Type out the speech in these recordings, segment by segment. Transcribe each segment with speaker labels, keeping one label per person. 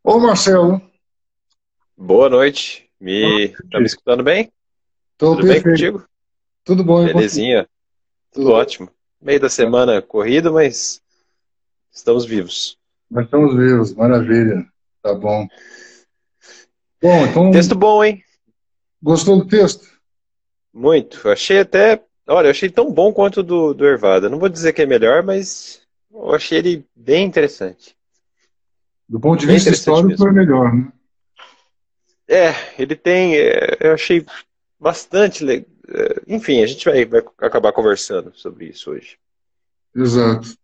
Speaker 1: Ô Marcelo,
Speaker 2: Boa noite.
Speaker 1: boa
Speaker 2: Tá me
Speaker 1: noite.
Speaker 2: escutando bem?
Speaker 1: Tô
Speaker 2: Tudo bem
Speaker 1: perfeito.
Speaker 2: contigo?
Speaker 1: Tudo bom e contigo?
Speaker 2: Belezinha? Tudo
Speaker 1: Tudo.
Speaker 2: ótimo. Meio da
Speaker 1: Tá.
Speaker 2: semana corrido, mas estamos vivos.
Speaker 1: Nós estamos vivos, maravilha. Tá bom. Bom, então,
Speaker 2: Texto bom, hein?
Speaker 1: gostou do texto?
Speaker 2: Muito. Eu achei até. Olha, eu achei tão bom quanto o do Ervada. Não vou dizer que é melhor, mas eu achei ele bem interessante.
Speaker 1: Do ponto de
Speaker 2: Bem
Speaker 1: vista
Speaker 2: interessante
Speaker 1: histórico,
Speaker 2: mesmo.
Speaker 1: é melhor, né?
Speaker 2: É, ele tem. Eu achei bastante. Enfim, a gente vai acabar conversando sobre isso hoje.
Speaker 1: Exato.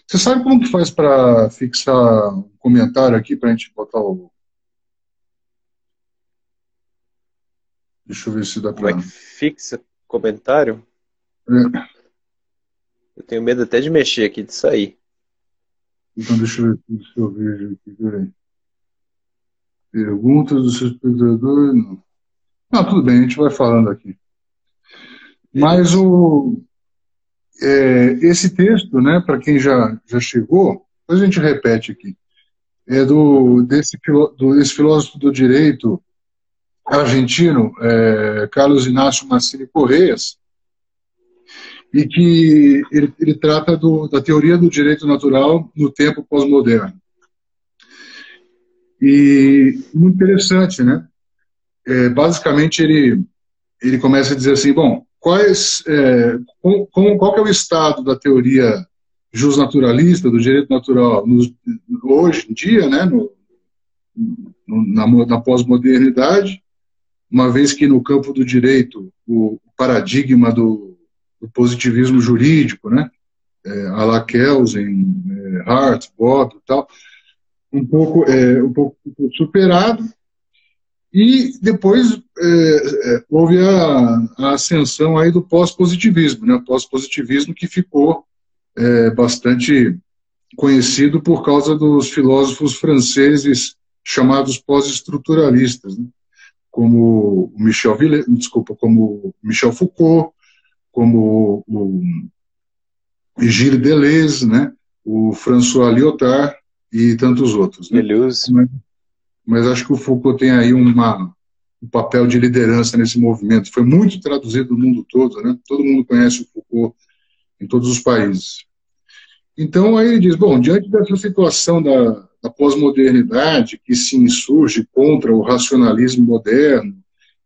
Speaker 1: Você sabe como que faz para fixar um comentário aqui para a gente botar o. Deixa eu ver se dá
Speaker 2: Como é
Speaker 1: para.
Speaker 2: que fixa comentário? Eu tenho medo até de mexer aqui, de sair.
Speaker 1: Então, deixa eu ver se eu vejo aqui. Peraí. Perguntas do seu espectador? Não. Não, tudo bem, a gente vai falando aqui. Mas
Speaker 2: Beleza.
Speaker 1: esse texto, né, para quem já chegou, depois a gente repete aqui, é
Speaker 2: Uhum.
Speaker 1: desse filósofo do direito argentino, Carlos Inácio Marcini Correas, e que ele trata da teoria do direito natural no tempo pós-moderno. E muito interessante, né? Basicamente, ele começa a dizer assim, bom, qual que é o estado da teoria justnaturalista, do direito natural, hoje em dia, né, na pós-modernidade, uma vez que no campo do direito o paradigma do positivismo jurídico, né, a la Kelsen, Hart, Bob e tal, um pouco superado, e depois houve a ascensão aí do pós-positivismo, né, o pós-positivismo que ficou bastante conhecido por causa dos filósofos franceses chamados pós-estruturalistas, né? Como como Michel Foucault, como o Gilles Deleuze, né? O François Lyotard e tantos outros, né?
Speaker 2: Deleuze.
Speaker 1: Mas acho que o Foucault tem aí um papel de liderança nesse movimento. Foi muito traduzido no mundo todo, né? Todo mundo conhece o Foucault em todos os países. Então, aí ele diz, bom, diante dessa situação da pós-modernidade que se insurge contra o racionalismo moderno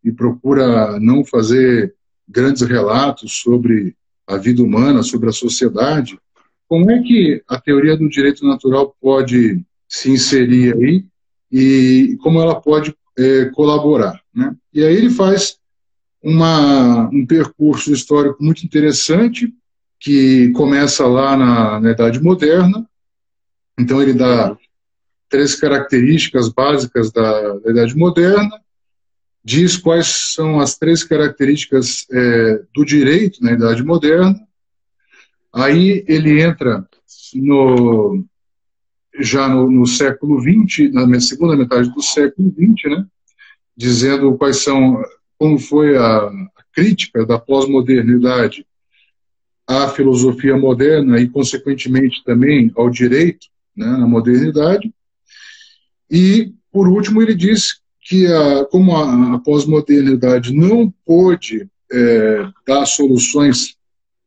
Speaker 1: e procura não fazer grandes relatos sobre a vida humana, sobre a sociedade, como é que a teoria do direito natural pode se inserir aí e como ela pode colaborar, né? E aí ele faz um percurso histórico muito interessante que começa lá na Idade Moderna. Então, ele dá
Speaker 2: Uhum.
Speaker 1: três características básicas da Idade Moderna, diz quais são as três características do direito na Idade Moderna. Aí ele entra no, já no século XX, na segunda metade do século XX, né, dizendo como foi a crítica da pós-modernidade à filosofia moderna e, consequentemente, também ao direito, né, na modernidade. E, por último, ele diz que, como a pós-modernidade não pôde dar soluções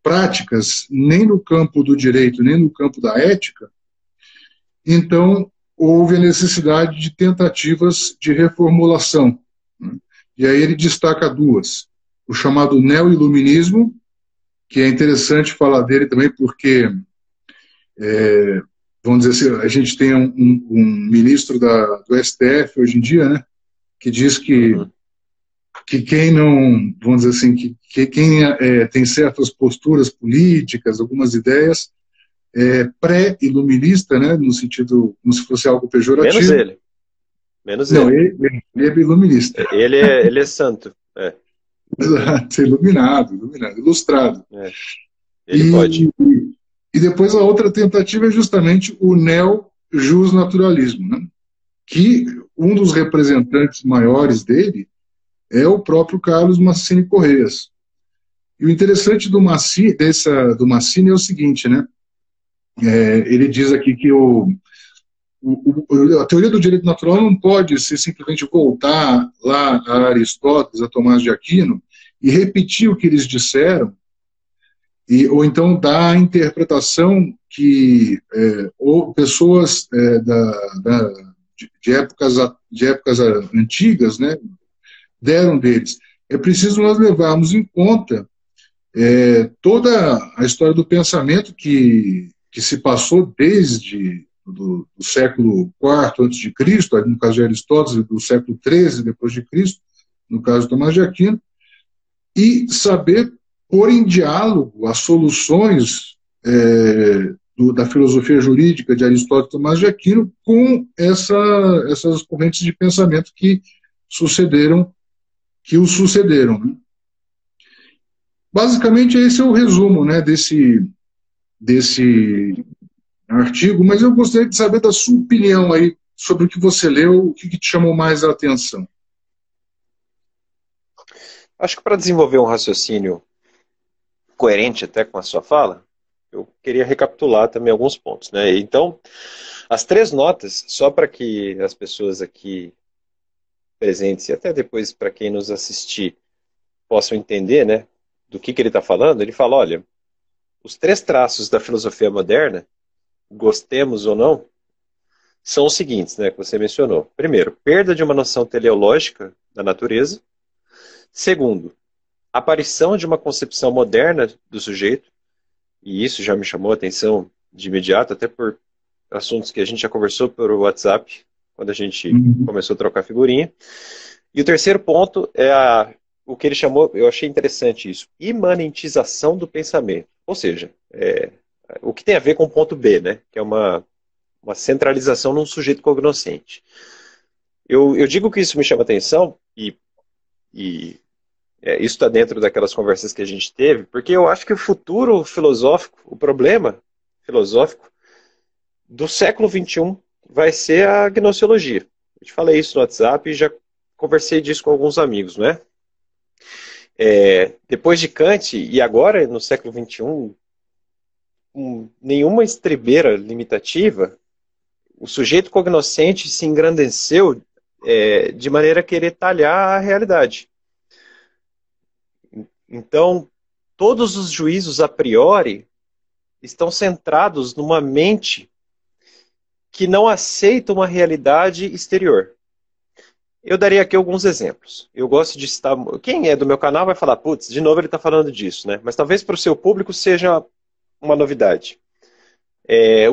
Speaker 1: práticas nem no campo do direito, nem no campo da ética, então houve a necessidade de tentativas de reformulação, né? E aí ele destaca duas: o chamado neo-iluminismo, que é interessante falar dele também porque vamos dizer assim, a gente tem um ministro do STF hoje em dia, né, que diz
Speaker 2: Uhum.
Speaker 1: que quem não, vamos dizer assim, que quem tem certas posturas políticas, algumas ideias, pré-iluminista, né, no sentido como se fosse algo
Speaker 2: Menos
Speaker 1: pejorativo.
Speaker 2: ele. Menos
Speaker 1: Não,
Speaker 2: ele.
Speaker 1: ele é iluminista,
Speaker 2: Ele é santo.
Speaker 1: iluminado, ilustrado.
Speaker 2: É. Ele
Speaker 1: E,
Speaker 2: pode.
Speaker 1: e depois a outra tentativa é justamente o neo-justnaturalismo, né, que um dos representantes maiores dele é o próprio Carlos Massini Correias. E o interessante do Massini é o seguinte, né? Ele diz aqui que a teoria do direito natural não pode ser simplesmente voltar lá a Aristóteles, a Tomás de Aquino, e repetir o que eles disseram, ou então dar a interpretação que ou pessoas de épocas antigas, né, deram deles. É preciso nós levarmos em conta toda a história do pensamento que se passou desde do século IV a.C., no caso de Aristóteles, do século XIII depois de Cristo, no caso de Tomás de Aquino, e saber pôr em diálogo as soluções da filosofia jurídica de Aristóteles e Tomás de Aquino com essas correntes de pensamento que os sucederam. Né? Basicamente, esse é o resumo, né, desse artigo, mas eu gostaria de saber da sua opinião aí sobre o que você leu, o que te chamou mais a atenção.
Speaker 2: Acho que para desenvolver um raciocínio coerente até com a sua fala, eu queria recapitular também alguns pontos, né? Então, as 3 notas, só para que as pessoas aqui presentes e até depois para quem nos assistir possam entender, né, do que ele está falando, ele fala, olha, os 3 traços da filosofia moderna, gostemos ou não, são os seguintes, né, que você mencionou. Primeiro, perda de uma noção teleológica da natureza. Segundo, aparição de uma concepção moderna do sujeito, e isso já me chamou a atenção de imediato, até por assuntos que a gente já conversou por WhatsApp, quando a gente começou a trocar figurinha. E o terceiro ponto é o que ele chamou, eu achei interessante isso, imanentização do pensamento. Ou seja, o que tem a ver com o ponto B, né? Que é uma centralização num sujeito cognoscente. Eu digo que isso me chama atenção, e isso está dentro daquelas conversas que a gente teve, porque eu acho que o futuro filosófico, o problema filosófico do século XXI vai ser a gnoseologia. Eu te falei isso no WhatsApp e já conversei disso com alguns amigos, né? Depois de Kant, e agora no século XXI, nenhuma estrebeira limitativa, o sujeito cognoscente se engrandeceu de maneira a querer talhar a realidade. Então, todos os juízos a priori estão centrados numa mente que não aceita uma realidade exterior. Eu daria aqui alguns exemplos. Eu gosto de citar... Quem é do meu canal vai falar, putz, de novo ele está falando disso, né? Mas talvez para o seu público seja uma novidade.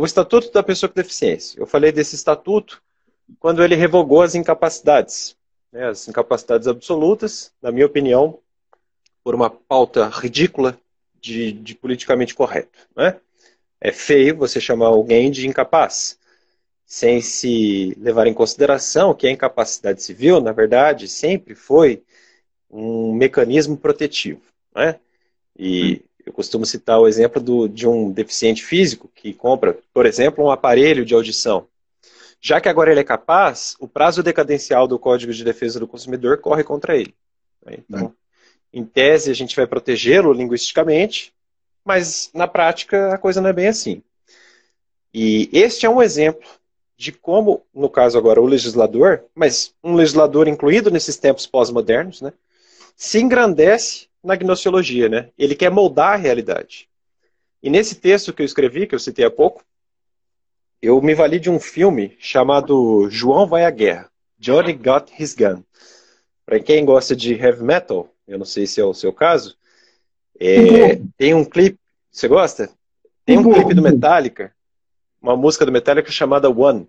Speaker 2: O Estatuto da Pessoa com Deficiência. Eu falei desse estatuto quando ele revogou as incapacidades. Né? As incapacidades absolutas, na minha opinião, por uma pauta ridícula de politicamente correto. Né? É feio você chamar alguém de incapaz, sem se levar em consideração que a incapacidade civil, na verdade, sempre foi um mecanismo protetivo. Né? E eu costumo citar o exemplo de um deficiente físico que compra, por exemplo, um aparelho de audição. Já que agora ele é capaz, o prazo decadencial do Código de Defesa do Consumidor corre contra ele. Então, em tese, a gente vai protegê-lo linguisticamente, mas na prática a coisa não é bem assim. E este é um exemplo de como, no caso agora, o legislador, mas um legislador incluído nesses tempos pós-modernos, né, se engrandece na gnoseologia, né? Ele quer moldar a realidade. E nesse texto que eu escrevi, que eu citei há pouco, eu me vali de um filme chamado João Vai à Guerra, Johnny Got His Gun. Para quem gosta de heavy metal, eu não sei se é o seu caso, tem um clipe, você gosta? Tem um clipe do Metallica, uma música do Metallica chamada One.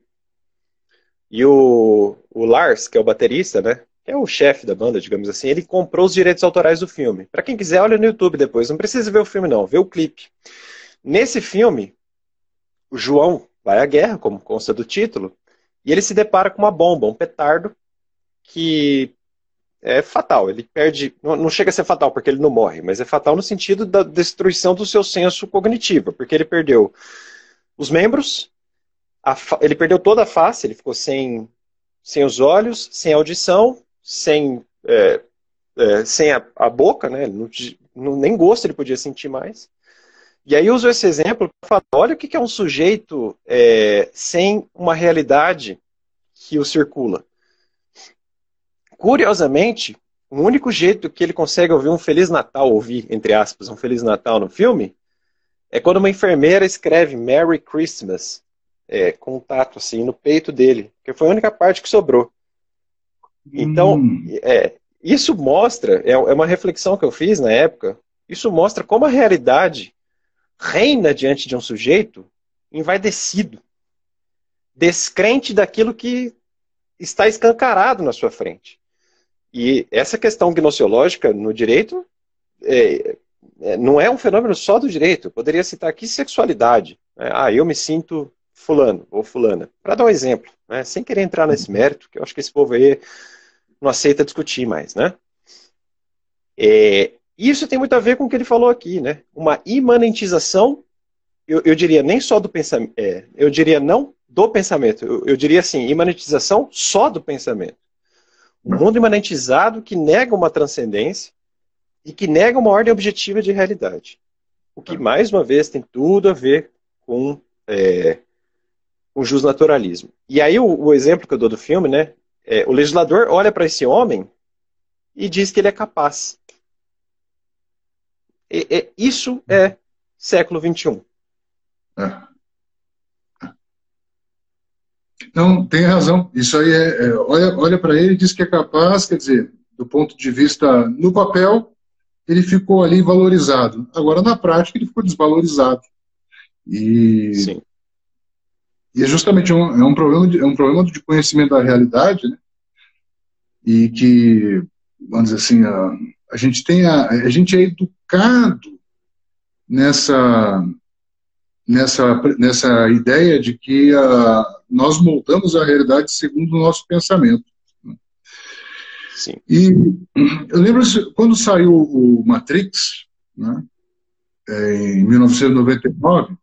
Speaker 2: E o Lars, que é o baterista, né? Que é o chefe da banda, digamos assim, ele comprou os direitos autorais do filme. Para quem quiser, olha no YouTube depois. Não precisa ver o filme, não. Vê o clipe. Nesse filme, o João vai à guerra, como consta do título, e ele se depara com uma bomba, um petardo, que é fatal. Ele perde... Não chega a ser fatal porque ele não morre, mas é fatal no sentido da destruição do seu senso cognitivo, porque ele perdeu os membros, ele perdeu toda a face, ele ficou sem os olhos, sem audição, sem a boca, né? Nem gosto ele podia sentir mais. E aí eu uso esse exemplo para falar, olha o que é um sujeito sem uma realidade que o circula. Curiosamente, o único jeito que ele consegue ouvir um Feliz Natal, ouvir, entre aspas, um Feliz Natal no filme, é quando uma enfermeira escreve Merry Christmas, com um tato assim no peito dele, que foi a única parte que sobrou. Então, isso mostra, é uma reflexão que eu fiz na época, isso mostra como a realidade reina diante de um sujeito envaidecido, descrente daquilo que está escancarado na sua frente. E essa questão gnoseológica no direito não é um fenômeno só do direito. Eu poderia citar aqui sexualidade. Eu me sinto fulano ou fulana. Para dar um exemplo, né, sem querer entrar nesse mérito, que eu acho que esse povo aí não aceita discutir mais. Né? Isso tem muito a ver com o que ele falou aqui. Né? Uma imanentização, eu diria nem só do pensamento, eu diria não do pensamento, eu diria assim, imanentização só do pensamento. Um mundo imanentizado que nega uma transcendência e que nega uma ordem objetiva de realidade. O que, mais uma vez, tem tudo a ver com o justnaturalismo. E aí o exemplo que eu dou do filme, né, o legislador olha para esse homem e diz que ele é capaz. Isso é século XXI.
Speaker 1: Não, tem razão. Isso aí olha para ele e diz que é capaz, quer dizer, do ponto de vista no papel, ele ficou ali valorizado. Agora, na prática, ele ficou desvalorizado.
Speaker 2: Sim.
Speaker 1: E é justamente um problema de conhecimento da realidade, né? E que, vamos dizer assim, a gente é educado nessa ideia de que nós moldamos a realidade segundo o nosso pensamento.
Speaker 2: Sim.
Speaker 1: E eu lembro quando saiu o Matrix, né, em 1999,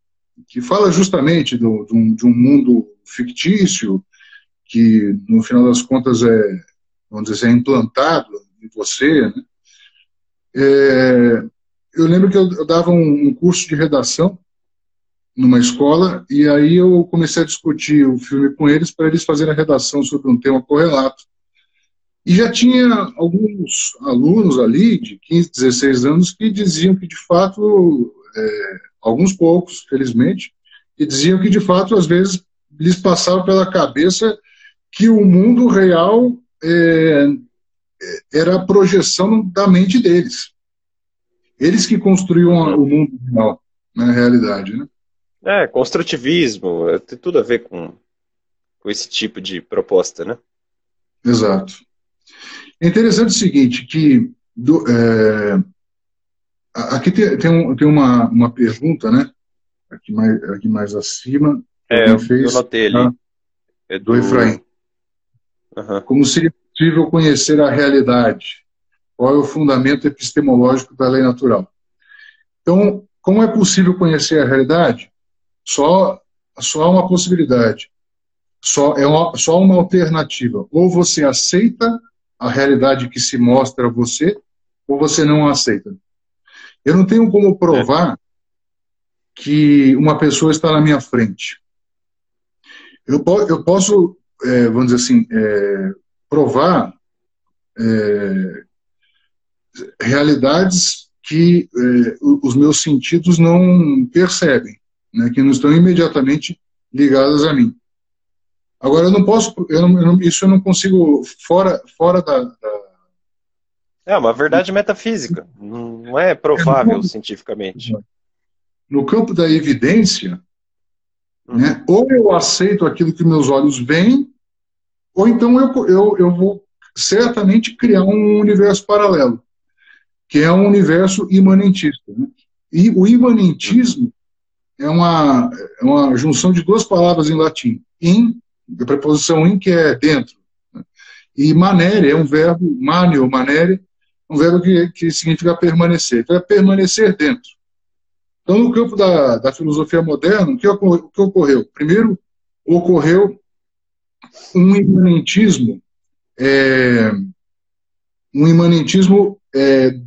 Speaker 1: que fala justamente de um mundo fictício que, no final das contas, vamos dizer, é implantado em você, né? Eu lembro que eu dava um curso de redação numa escola, e aí eu comecei a discutir o filme com eles para eles fazerem a redação sobre um tema correlato. E já tinha alguns alunos ali, de 15, 16 anos, que diziam que, de fato, alguns poucos, felizmente, que diziam que, de fato, às vezes, lhes passava pela cabeça que o mundo real era a projeção da mente deles. Eles que construíam o mundo real, na realidade, né?
Speaker 2: Construtivismo, tem tudo a ver com esse tipo de proposta, né?
Speaker 1: Exato. É interessante o seguinte, que aqui tem uma pergunta, né? Aqui mais acima, que alguém fez.
Speaker 2: Eu notei ali.
Speaker 1: Do Efraim.
Speaker 2: Uhum.
Speaker 1: Como seria possível conhecer a realidade? Qual é o fundamento epistemológico da lei natural? Então, como é possível conhecer a realidade? Só há uma possibilidade. Só uma alternativa. Ou você aceita a realidade que se mostra a você, ou você não a aceita. Eu não tenho como provar que uma pessoa está na minha frente. Eu posso, vamos dizer assim, provar realidades que os meus sentidos não percebem, né, que não estão imediatamente ligadas a mim. Agora, eu não posso, isso eu não consigo, fora da...
Speaker 2: É uma verdade metafísica, não é provável cientificamente.
Speaker 1: No campo da evidência, né, ou eu aceito aquilo que meus olhos veem, ou então eu vou certamente criar um universo paralelo, que é um universo imanentista. Né? E o imanentismo é uma junção de duas palavras em latim. A preposição in, que é dentro. Né? E manere é um verbo, mane ou manere, um verbo que significa permanecer. Então é permanecer dentro. Então, no campo da filosofia moderna, o que ocorreu? Primeiro, ocorreu um imanentismo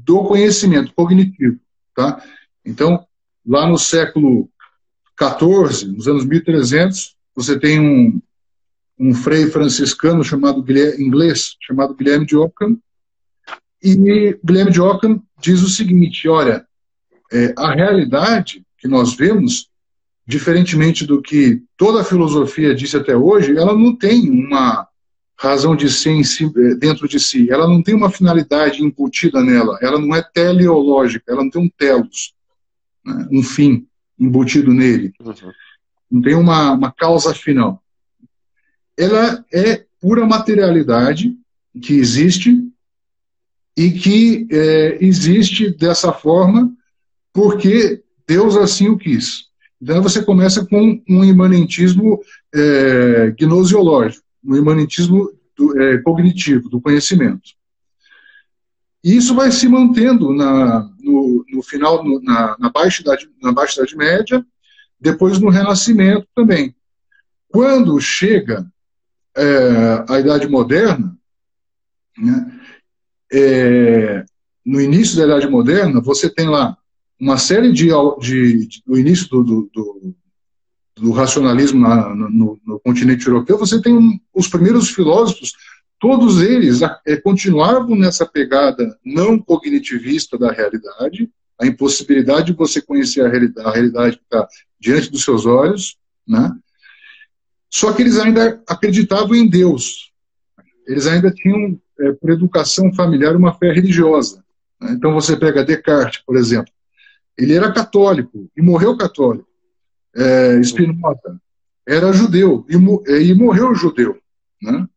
Speaker 1: do conhecimento cognitivo. Tá? Então, Lá no século XIV, nos anos 1300, você tem um frei franciscano inglês chamado Guilherme de Ockham, e Guilherme de Ockham diz o seguinte: olha, a realidade que nós vemos, diferentemente do que toda a filosofia disse até hoje, ela não tem uma razão de ser em si, dentro de si, ela não tem uma finalidade embutida nela, ela não é teleológica, ela não tem um telos, né, um fim embutido nele, não tem uma causa final. Ela é pura materialidade que existe e que existe dessa forma porque Deus assim o quis. Então você começa com um imanentismo gnosiológico, um imanentismo cognitivo, do conhecimento. E isso vai se mantendo no final, na Baixa Idade Média, depois no Renascimento também. Quando chega a Idade Moderna, né, no início da Idade Moderna, você tem lá uma série no início do racionalismo no continente europeu, você tem os primeiros filósofos, todos eles continuavam nessa pegada não cognitivista da realidade, a impossibilidade de você conhecer a realidade que está diante dos seus olhos, né? Só que eles ainda acreditavam em Deus, eles ainda tinham, por educação familiar, uma fé religiosa, né? Então você pega Descartes, por exemplo, ele era católico e morreu católico. Spinoza era judeu e morreu judeu, né?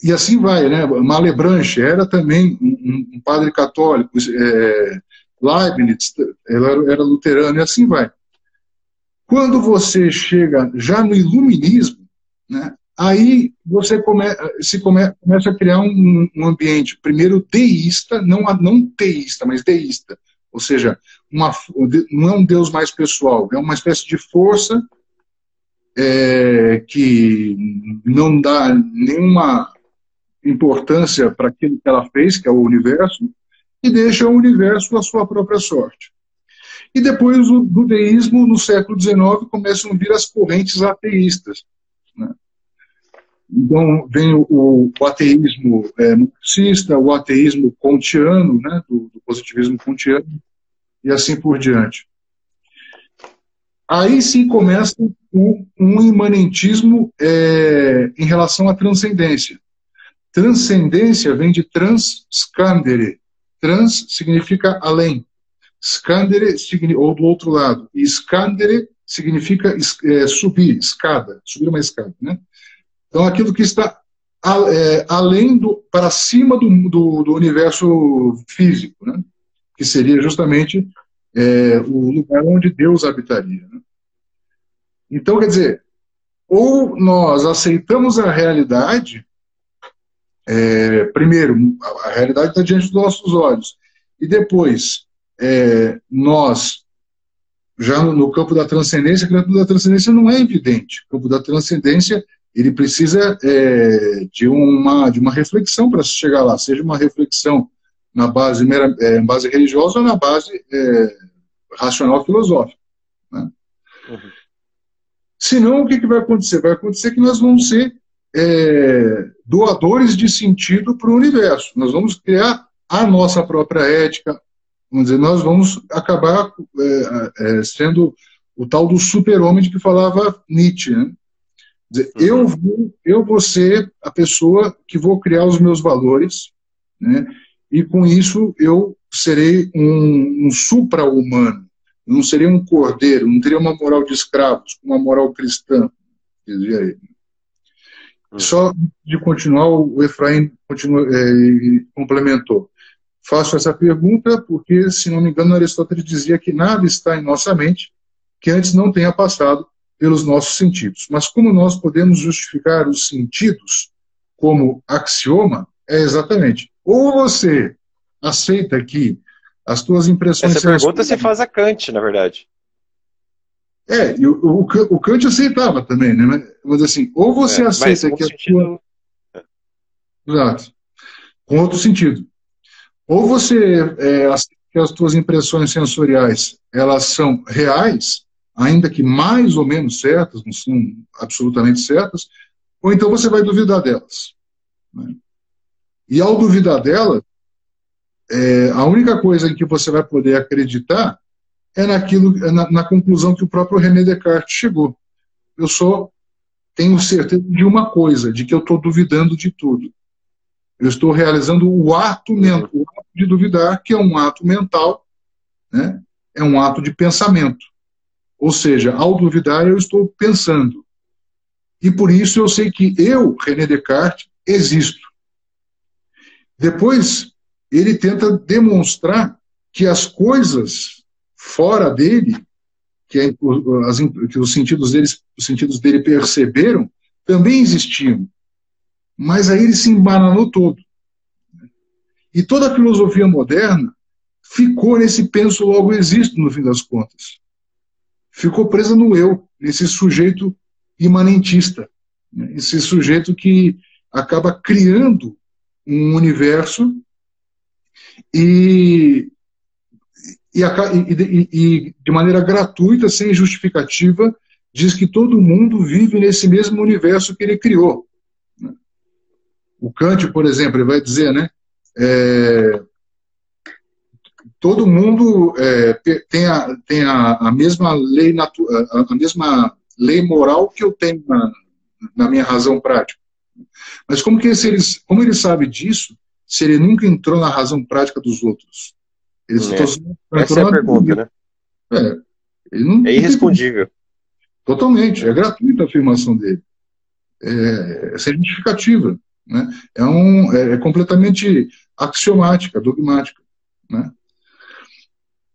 Speaker 1: E assim vai, né? Malebranche era também um padre católico, Leibniz era luterano, e assim vai. Quando você chega já no iluminismo, né, aí você começa a criar um ambiente, primeiro, deísta, não teísta, mas deísta. Ou seja, não é um Deus mais pessoal, é uma espécie de força que não dá nenhuma importância para aquilo que ela fez, que é o universo, e deixa o universo à sua própria sorte. E depois do deísmo, no século XIX, começam a vir as correntes ateístas, né? Então vem o ateísmo marxista, o ateísmo kantiano, né, do positivismo kantiano, e assim por diante. Aí sim começa um imanentismo em relação à transcendência. Transcendência vem de scandere. Trans significa além. Scandere, ou do outro lado. E scandere significa subir, escada, subir uma escada, né? Então, aquilo que está além para cima do universo físico, né? Que seria justamente o lugar onde Deus habitaria, né? Então, quer dizer, ou nós aceitamos a realidade, primeiro, a realidade está diante dos nossos olhos, e depois nós, já no campo da transcendência, o campo da transcendência não é evidente. O campo da transcendência, ele precisa de uma reflexão para se chegar lá, seja uma reflexão na base religiosa ou na base racional filosófica, né? Uhum. Senão, o que vai acontecer? Vai acontecer que nós vamos ser doadores de sentido para o universo. Nós vamos criar a nossa própria ética. Vamos dizer, nós vamos acabar sendo o tal do super-homem de que falava Nietzsche, né? Dizer, eu vou ser a pessoa que vou criar os meus valores, né? E com isso eu serei um supra-humano. Não seria um cordeiro, não teria uma moral de escravos, uma moral cristã, dizia ele. Só de continuar, o Efraim complementou. Faço essa pergunta porque, se não me engano, Aristóteles dizia que nada está em nossa mente que antes não tenha passado pelos nossos sentidos. Mas como nós podemos justificar os sentidos como axioma, exatamente. Ou você aceita que as tuas impressões...
Speaker 2: Essa pergunta se faz a Kant, na verdade.
Speaker 1: O Kant aceitava também, né? Mas assim, ou você aceita que a tua... Exato. Com outro sentido. Ou você aceita que as suas impressões sensoriais elas são reais, ainda que mais ou menos certas, não são absolutamente certas, ou então você vai duvidar delas. Né? E ao duvidar delas, a única coisa em que você vai poder acreditar é na conclusão que o próprio René Descartes chegou. Eu só tenho certeza de uma coisa, de que eu estou duvidando de tudo. Eu estou realizando o ato de duvidar, que é um ato mental, né? É um ato de pensamento. Ou seja, ao duvidar, eu estou pensando. E por isso eu sei que eu, René Descartes, existo. Depois, ele tenta demonstrar que as coisas fora dele, que os sentidos dele perceberam, também existiam. Mas aí ele se embananou todo. E toda a filosofia moderna ficou nesse penso logo existo, no fim das contas. Ficou presa no eu, nesse sujeito imanentista, né? Esse sujeito que acaba criando um universo e, e de maneira gratuita, sem justificativa, diz que todo mundo vive nesse mesmo universo que ele criou. O Kant, por exemplo, ele vai dizer, né? Todo mundo tem a mesma lei a mesma lei moral que eu tenho na minha razão prática. Mas como ele sabe disso se ele nunca entrou na razão prática dos outros?
Speaker 2: Essa é a pergunta, né?
Speaker 1: Ele
Speaker 2: é irrespondível.
Speaker 1: Totalmente, é gratuita a afirmação dele. É sem justificativa. Né? É completamente axiomática, dogmática. Né?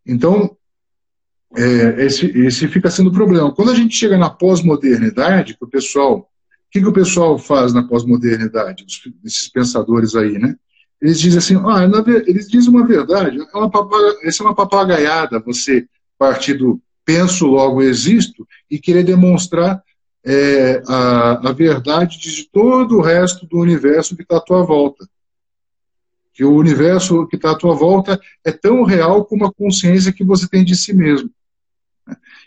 Speaker 1: Então, esse fica sendo o problema. Quando a gente chega na pós-modernidade, o que o pessoal faz na pós-modernidade, esses pensadores aí, né? Eles dizem assim, eles dizem uma verdade, essa é uma papagaiada, você partir do penso, logo existo, e querer demonstrar a verdade de todo o resto do universo que está à tua volta. Que o universo que está à tua volta é tão real como a consciência que você tem de si mesmo.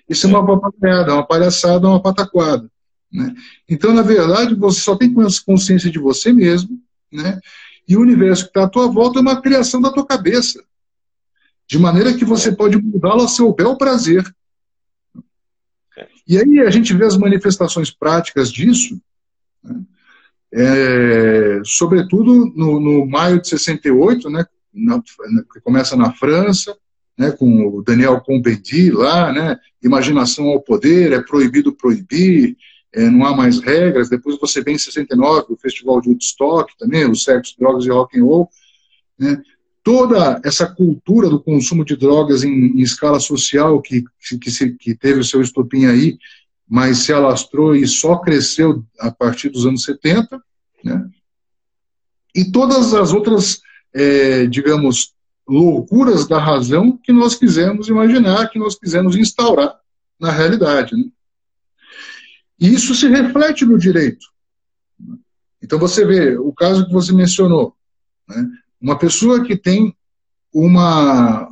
Speaker 1: Isso é uma papagaiada, uma palhaçada, uma pataquada. Né? Então, na verdade, você só tem consciência de você mesmo, né? E o universo que está à tua volta é uma criação da tua cabeça, de maneira que você pode mudá-lo a seu bel prazer. E aí a gente vê as manifestações práticas disso, né? Sobretudo no maio de 68, né? Que começa na França, né, com o Daniel Cohn-Bendit lá, né, imaginação ao poder, é proibido proibir, não há mais regras. Depois você vem em 69, o Festival de Woodstock também, o sexo, drogas e rock and roll, né, toda essa cultura do consumo de drogas em escala social que teve o seu estopim aí, mas se alastrou e só cresceu a partir dos anos 70, né, e todas as outras, digamos, loucuras da razão que nós quisemos imaginar, que nós quisemos instaurar na realidade. Né? E isso se reflete no direito. Então você vê o caso que você mencionou, né? Uma pessoa que tem uma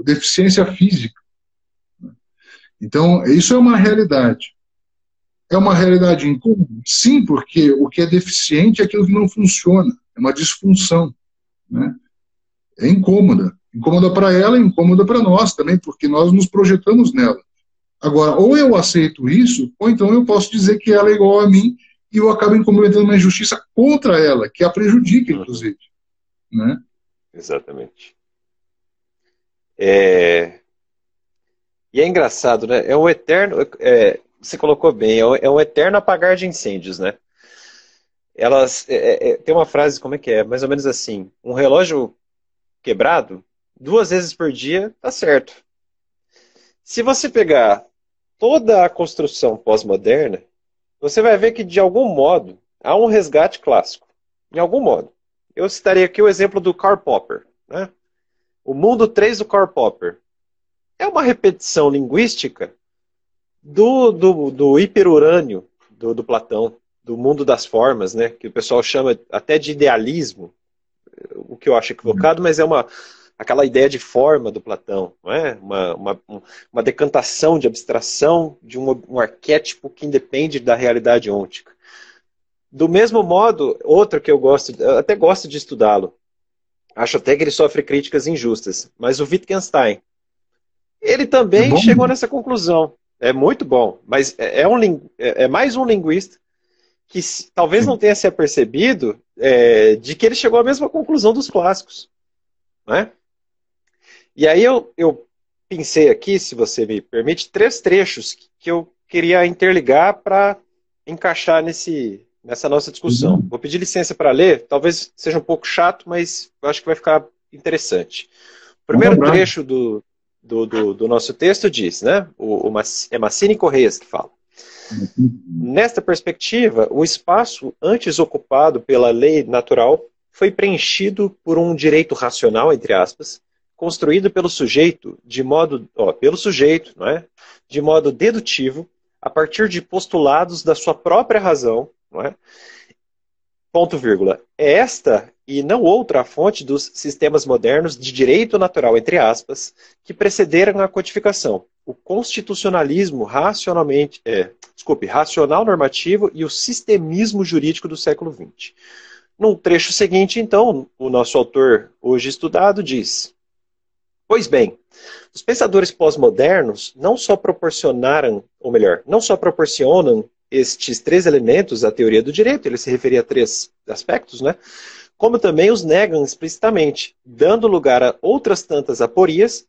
Speaker 1: deficiência física. Então isso é uma realidade. É uma realidade incômoda? Sim, porque o que é deficiente é aquilo que não funciona, é uma disfunção. Né? É incômoda. Incômoda para ela, incômoda para nós também, porque nós nos projetamos nela. Agora, ou eu aceito isso, ou então eu posso dizer que ela é igual a mim e eu acabo cometendo uma injustiça contra ela, que a prejudica, inclusive. Né?
Speaker 2: Exatamente. E é engraçado, né? É um eterno... você colocou bem, é um eterno apagar de incêndios, né? Tem uma frase, como é que é? Mais ou menos assim, um relógio quebrado, 2 vezes por dia, tá certo. Se você pegar toda a construção pós-moderna, você vai ver que, de algum modo, há um resgate clássico. De algum modo. Eu citaria aqui o exemplo do Karl Popper. Né? O mundo 3 do Karl Popper. É uma repetição linguística do hiperurânio do Platão, do mundo das formas, né? Que o pessoal chama até de idealismo. o que eu acho equivocado, mas é aquela ideia de forma do Platão, não é? Uma decantação de abstração de um arquétipo que independe da realidade ôntica. Do mesmo modo, outro que eu até gosto de estudá-lo, acho até que ele sofre críticas injustas, mas o Wittgenstein, ele
Speaker 1: É
Speaker 2: também
Speaker 1: bom?
Speaker 2: chegou nessa conclusão. É muito bom, mas é mais um linguista que talvez não tenha se apercebido de que ele chegou à mesma conclusão dos clássicos. Né? E aí eu pensei aqui, se você me permite, 3 trechos que eu queria interligar para encaixar nessa nossa discussão.
Speaker 1: Uhum.
Speaker 2: Vou pedir licença para ler, talvez seja um pouco chato, mas eu acho que vai ficar interessante. O
Speaker 1: Vamos
Speaker 2: primeiro
Speaker 1: lembrar.
Speaker 2: trecho do nosso texto diz, né? É Massini Correias que fala. Nesta perspectiva, o espaço antes ocupado pela lei natural foi preenchido por um direito racional, entre aspas, construído pelo sujeito não é? De modo dedutivo, a partir de postulados da sua própria razão, não é? Ponto vírgula. É esta e não outra a fonte dos sistemas modernos de direito natural, entre aspas, que precederam a codificação. O constitucionalismo racional normativo e o sistemismo jurídico do século XX. No trecho seguinte, então, o nosso autor hoje estudado diz: pois bem, os pensadores pós-modernos não só proporcionaram, ou melhor, não só proporcionam estes 3 elementos à teoria do direito, ele se referia a 3 aspectos, né? Como também os negam explicitamente, dando lugar a outras tantas aporias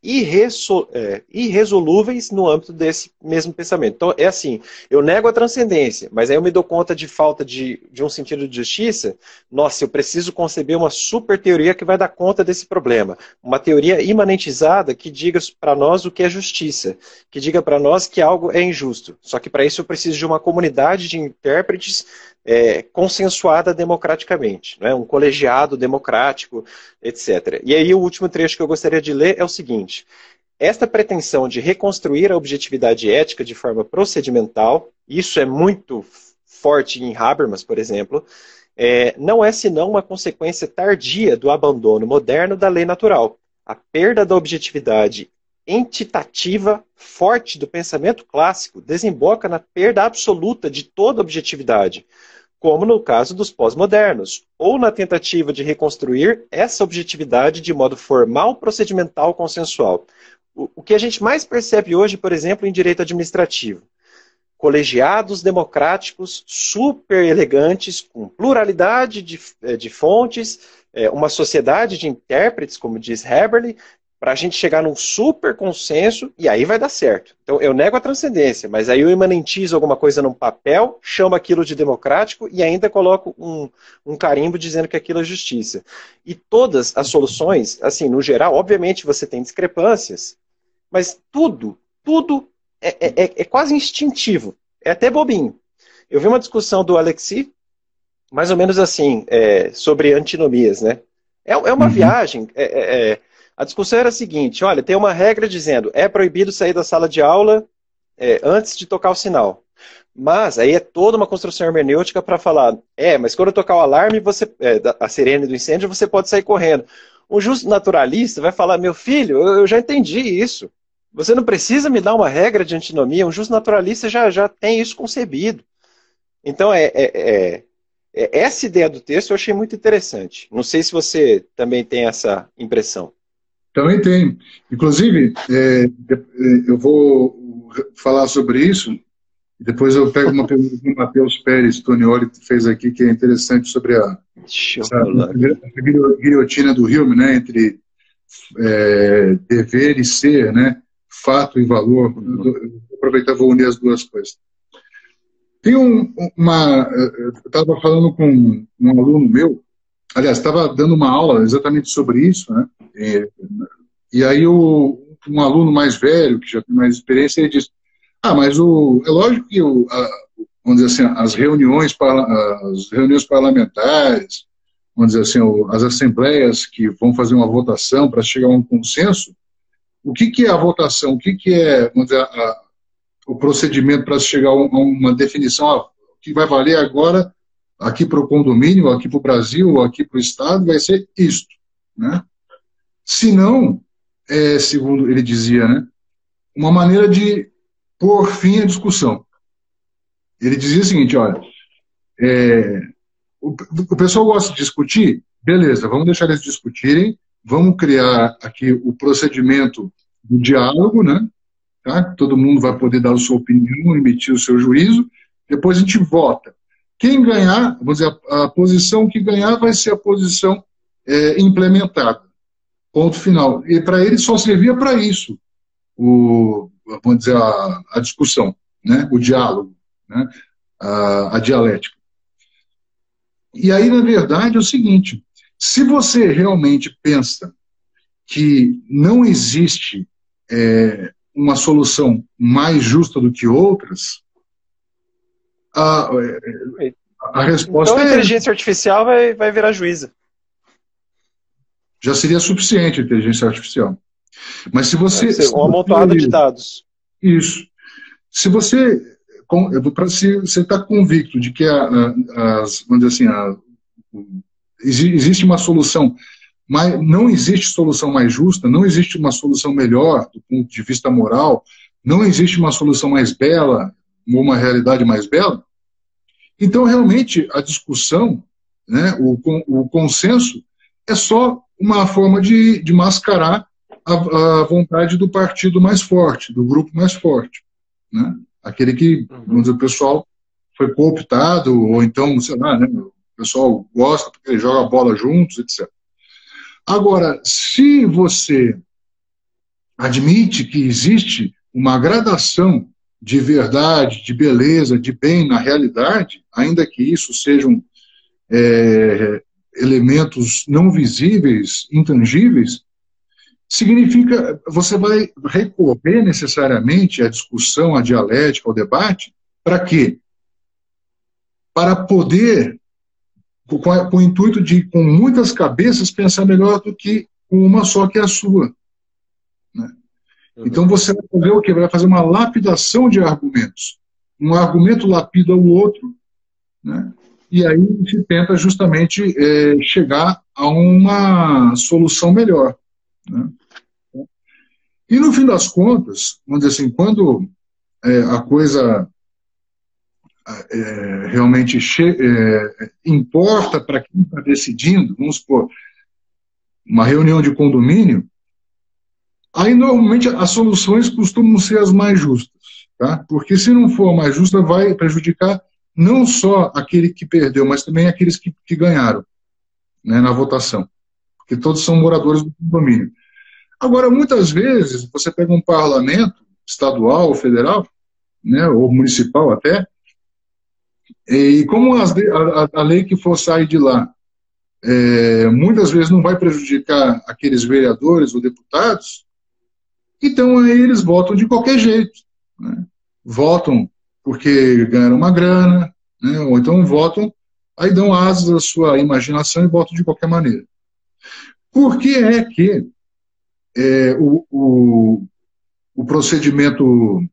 Speaker 2: irresolúveis no âmbito desse mesmo pensamento. Então, é assim, eu nego a transcendência, mas aí eu me dou conta de falta de um sentido de justiça. Nossa, eu preciso conceber uma super teoria que vai dar conta desse problema. Uma teoria imanentizada que diga para nós o que é justiça, que diga para nós que algo é injusto. Só que para isso eu preciso de uma comunidade de intérpretes consensuada democraticamente, né? Um colegiado democrático, etc. E aí o último trecho que eu gostaria de ler é o seguinte: esta pretensão de reconstruir a objetividade ética de forma procedimental, isso é muito forte em Habermas, por exemplo, não é senão uma consequência tardia do abandono moderno da lei natural. A perda da objetividade entitativa forte do pensamento clássico desemboca na perda absoluta de toda objetividade, como no caso dos pós-modernos, ou na tentativa de reconstruir essa objetividade de modo formal, procedimental, consensual. O que a gente mais percebe hoje, por exemplo, em direito administrativo. Colegiados democráticos super elegantes, com pluralidade de fontes, uma sociedade de intérpretes, como diz Habermas, para a gente chegar num super consenso, e aí vai dar certo. Então, eu nego a transcendência, mas aí eu imanentizo alguma coisa num papel, chamo aquilo de democrático e ainda coloco um carimbo dizendo que aquilo é justiça. E todas as soluções, assim, no geral, obviamente você tem discrepâncias, mas tudo é quase instintivo, é até bobinho. Eu vi uma discussão do Alexis, mais ou menos assim, sobre antinomias, né? É uma viagem, a discussão era a seguinte: olha, tem uma regra dizendo é proibido sair da sala de aula antes de tocar o sinal. Mas aí é toda uma construção hermenêutica para falar, mas quando tocar o alarme, a sirene do incêndio, você pode sair correndo. Um justo naturalista vai falar, meu filho, eu já entendi isso. Você não precisa me dar uma regra de antinomia, um justo naturalista já tem isso concebido. Então, essa ideia do texto eu achei muito interessante. Não sei se você também tem essa impressão.
Speaker 1: Também tem. Inclusive, eu vou falar sobre isso, e depois eu pego uma pergunta que o Matheus Pérez Tonioli fez aqui, que é interessante sobre essa guilhotina do Hume, né, entre dever e ser, né, fato e valor. Vou aproveitar e vou unir as duas coisas. Tem eu estava falando com um aluno meu, aliás, estava dando uma aula exatamente sobre isso, né? E aí um aluno mais velho, que já tem mais experiência, ele disse, mas é lógico que vamos dizer assim, as reuniões parlamentares, vamos dizer assim, as assembleias que vão fazer uma votação para chegar a um consenso, o que é a votação? O que é, vamos dizer, o procedimento para chegar a uma definição que vai valer agora aqui para o condomínio, aqui para o Brasil, ou aqui para o Estado, vai ser isto, né? Se não, segundo ele dizia, né, uma maneira de pôr fim à discussão. Ele dizia o seguinte, olha, o pessoal gosta de discutir, beleza, vamos deixar eles discutirem, vamos criar aqui o procedimento do diálogo, né? Tá? Todo mundo vai poder dar a sua opinião, emitir o seu juízo, depois a gente vota. Quem ganhar, vamos dizer, a posição que ganhar vai ser a posição implementada. Ponto final. E para ele só servia para isso, vamos dizer, a discussão, né? O diálogo, né? A dialética. E aí, na verdade, é o seguinte, se você realmente pensa que não existe uma solução mais justa do que outras, a resposta
Speaker 2: então a inteligência artificial vai virar juíza.
Speaker 1: Já seria suficiente a inteligência artificial. Mas se você...
Speaker 2: Um amontoado de dados.
Speaker 1: Isso. Se você está convicto de que vamos dizer assim, existe uma solução, mas não existe solução mais justa, não existe uma solução melhor do ponto de vista moral, não existe uma solução mais bela, uma realidade mais bela, então realmente a discussão, né, o consenso, é só uma forma de mascarar a vontade do partido mais forte, do grupo mais forte, né? Aquele que, vamos dizer, o pessoal foi cooptado, ou então, sei lá, né, o pessoal gosta porque joga bola juntos, etc. Agora, se você admite que existe uma gradação de verdade, de beleza, de bem na realidade, ainda que isso sejam elementos não visíveis, intangíveis, significa você vai recorrer necessariamente à discussão, à dialética, ao debate, para quê? Para poder, com o intuito de, com muitas cabeças, pensar melhor do que uma só que é a sua. Né? Então você vai fazer o quê? Vai fazer uma lapidação de argumentos. Um argumento lapida o outro, né? E aí se tenta justamente chegar a uma solução melhor. Né? E no fim das contas, vamos dizer assim, quando a coisa realmente importa para quem está decidindo, vamos supor, uma reunião de condomínio, aí normalmente as soluções costumam ser as mais justas, tá? Porque se não for a mais justa, vai prejudicar não só aquele que perdeu, mas também aqueles que ganharam, né, na votação, porque todos são moradores do condomínio. Agora, muitas vezes, você pega um parlamento estadual, federal, né, ou municipal até, e como a lei que for sair de lá, muitas vezes não vai prejudicar aqueles vereadores ou deputados, então aí eles votam de qualquer jeito. Né? Votam porque ganharam uma grana, né, ou então votam, aí dão asas à sua imaginação e votam de qualquer maneira. Por que é que o procedimento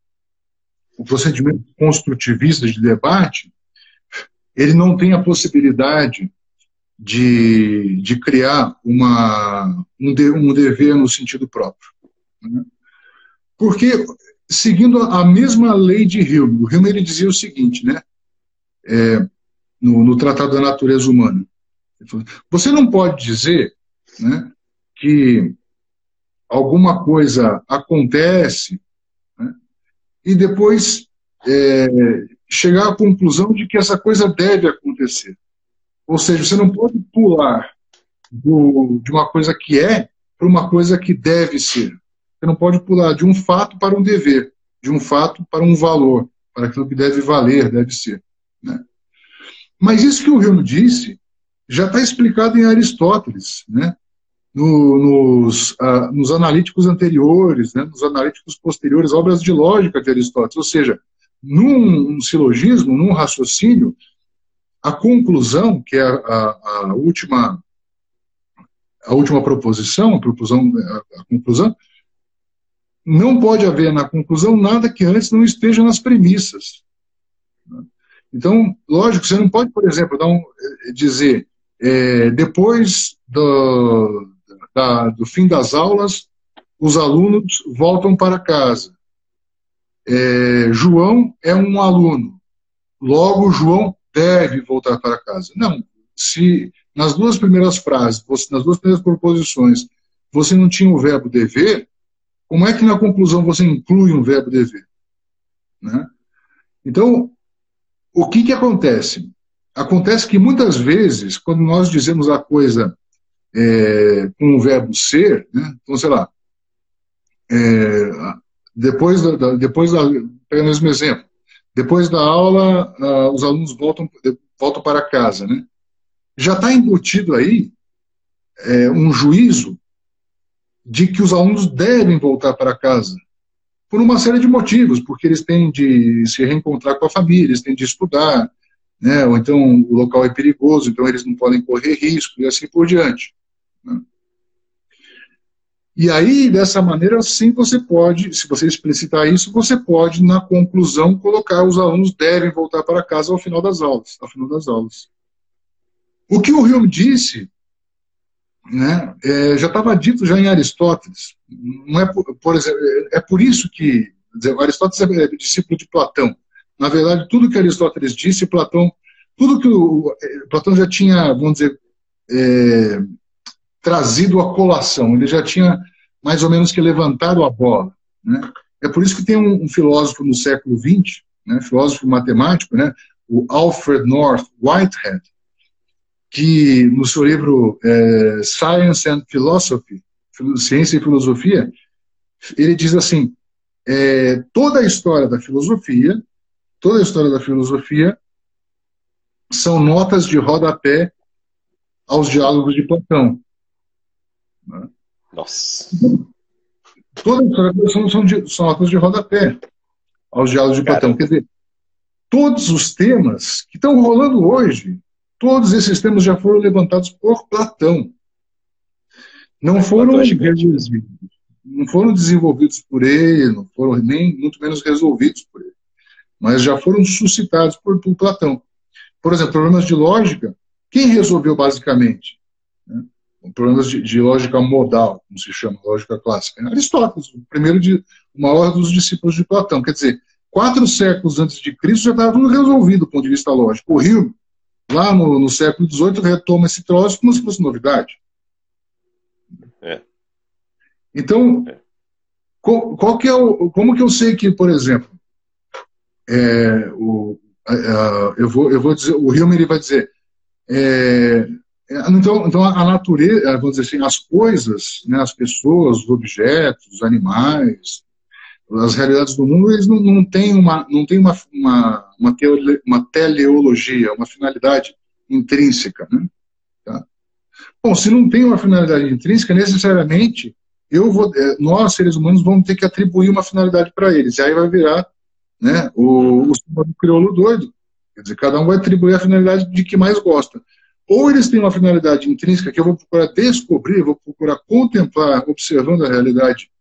Speaker 1: construtivista de debate, ele não tem a possibilidade de criar um dever no sentido próprio? Né? Porque, seguindo a mesma lei de Hume, o Hume ele dizia o seguinte, né, no Tratado da Natureza Humana, você não pode dizer, né, que alguma coisa acontece, né, e depois chegar à conclusão de que essa coisa deve acontecer. Ou seja, você não pode pular de uma coisa que para uma coisa que deve ser. Você não pode pular de um fato para um dever, de um fato para um valor, para aquilo que deve valer, deve ser. Né? Mas isso que o Hume disse já está explicado em Aristóteles, né? Nos analíticos anteriores, né? Nos analíticos posteriores, obras de lógica de Aristóteles. Ou seja, num silogismo, num raciocínio, a conclusão, que é a última proposição, a conclusão, não pode haver na conclusão nada que antes não esteja nas premissas. Então, lógico, você não pode, por exemplo, dizer, depois do fim das aulas, os alunos voltam para casa. João é um aluno, logo João deve voltar para casa. Não, se nas duas primeiras frases, nas duas primeiras proposições, você não tinha o verbo dever, como é que na conclusão você inclui um verbo dever? Né? Então, o que acontece? Acontece que muitas vezes, quando nós dizemos a coisa com o verbo ser, né? Então, sei lá, pegando o mesmo exemplo, depois da aula, os alunos voltam para casa, né? Já está embutido aí um juízo de que os alunos devem voltar para casa, por uma série de motivos, porque eles têm de se reencontrar com a família, eles têm de estudar, né? Ou então o local é perigoso, então eles não podem correr risco, e assim por diante. Né? E aí, dessa maneira, sim, você pode, se você explicitar isso, você pode, na conclusão, colocar os alunos devem voltar para casa ao final das aulas. O que o Hume disse, né, já estava dito já em Aristóteles. Não é por exemplo, é por isso que Aristóteles é discípulo de Platão. Na verdade, tudo que Aristóteles disse, Platão já tinha, vamos dizer, trazido à colação. Ele já tinha mais ou menos que levantado a bola. Né? É por isso que tem um filósofo no século XX, né, filósofo matemático, né, o Alfred North Whitehead, que no seu livro Science and Philosophy, Ciência e Filosofia, ele diz assim, toda a história da filosofia são notas de rodapé aos diálogos de Platão. Né?
Speaker 2: Nossa.
Speaker 1: Toda a história são notas de rodapé aos diálogos de Platão. Quer dizer, todos os temas que estão rolando hoje, todos esses temas já foram levantados por Platão. Não foram desenvolvidos por ele, não foram nem muito menos resolvidos por ele, mas já foram suscitados por Platão. Por exemplo, problemas de lógica, quem resolveu basicamente? Né? Problemas de lógica modal, como se chama, lógica clássica. Aristóteles, o maior dos discípulos de Platão. Quer dizer, 4 séculos antes de Cristo já estava tudo resolvido do ponto de vista lógico. O Hume, lá no século XVIII, retoma esse troço como se fosse novidade. Então, como que eu sei que, por exemplo, eu vou dizer, o Hume ele vai dizer, então a natureza, vamos dizer assim, as coisas, né, as pessoas, os objetos, os animais, as realidades do mundo, eles não têm uma teleologia, uma finalidade intrínseca. Né? Tá? Bom, se não tem uma finalidade intrínseca, necessariamente nós, seres humanos, vamos ter que atribuir uma finalidade para eles. E aí vai virar, né, o crioulo doido. Quer dizer, cada um vai atribuir a finalidade de que mais gosta. Ou eles têm uma finalidade intrínseca que eu vou procurar descobrir, vou procurar contemplar, observando a realidade.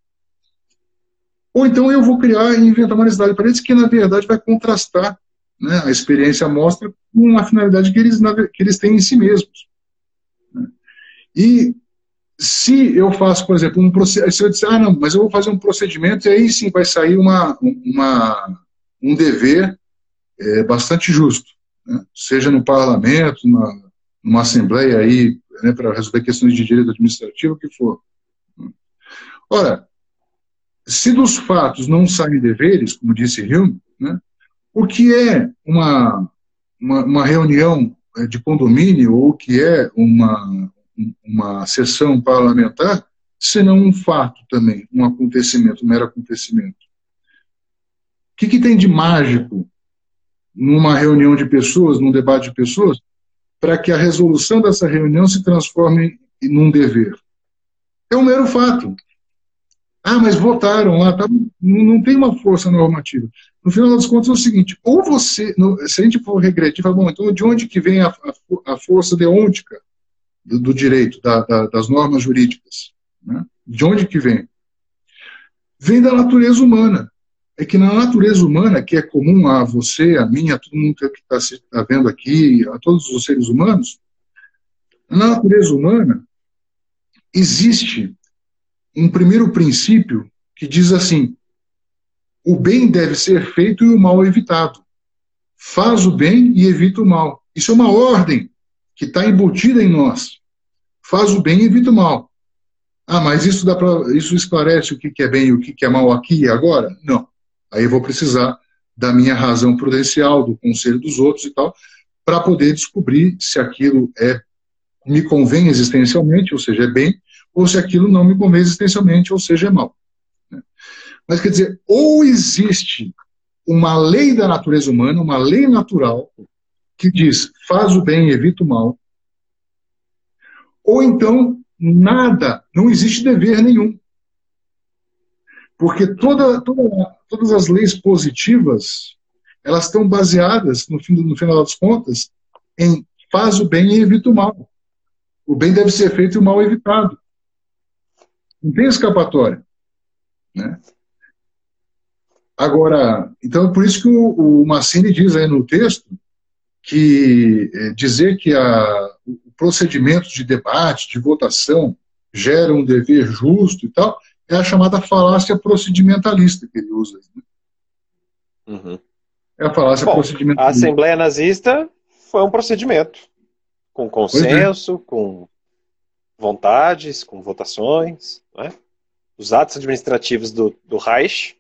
Speaker 1: Ou então eu vou criar e inventar uma necessidade para eles que, na verdade, vai contrastar, né, a experiência mostra com uma finalidade que eles têm em si mesmos. Né? E se eu faço, por exemplo, se eu disser, não, mas eu vou fazer um procedimento, e aí sim vai sair um dever bastante justo, né? Seja no parlamento, numa assembleia aí, né, para resolver questões de direito administrativo, o que for. Ora, se dos fatos não saem deveres, como disse Hume, né, o que é uma reunião de condomínio ou o que é uma sessão parlamentar, senão um fato também, um acontecimento, um mero acontecimento. O que tem de mágico numa reunião de pessoas, num debate de pessoas, para que a resolução dessa reunião se transforme num dever? É um mero fato. Ah, mas votaram lá, tá, não tem uma força normativa. No final das contas é o seguinte, ou você, se a gente for regredir, fala, bom, então de onde que vem a força deontica do direito, das normas jurídicas? Né? De onde que vem? Vem da natureza humana. é que na natureza humana, que é comum a você, a mim, a todo mundo que está vendo aqui, a todos os seres humanos, na natureza humana existe um primeiro princípio que diz assim: o bem deve ser feito e o mal evitado. Faz o bem e evita o mal. Isso é uma ordem que está embutida em nós. Faz o bem e evita o mal. Ah, mas isso esclarece o que é bem e o que é mal aqui e agora? Não. Aí eu vou precisar da minha razão prudencial, do conselho dos outros e tal, para poder descobrir se aquilo me convém existencialmente, ou seja, é bem, ou se aquilo não me convém existencialmente, ou seja, é mal. Mas quer dizer, ou existe uma lei da natureza humana, uma lei natural, que diz, faz o bem e evita o mal, ou então nada, não existe dever nenhum. Porque todas as leis positivas, elas estão baseadas, no final das contas, em faz o bem e evita o mal. O bem deve ser feito e o mal evitado. Não tem escapatória. Né? Agora, então, por isso que o Massini diz aí no texto que dizer que o procedimento de debate, de votação, gera um dever justo e tal, é a chamada falácia procedimentalista que ele usa. Né?
Speaker 2: Uhum.
Speaker 1: É a falácia procedimentalista.
Speaker 2: A Assembleia Nazista foi um procedimento, com consenso, com vontades, com votações. Né? Os atos administrativos do Reich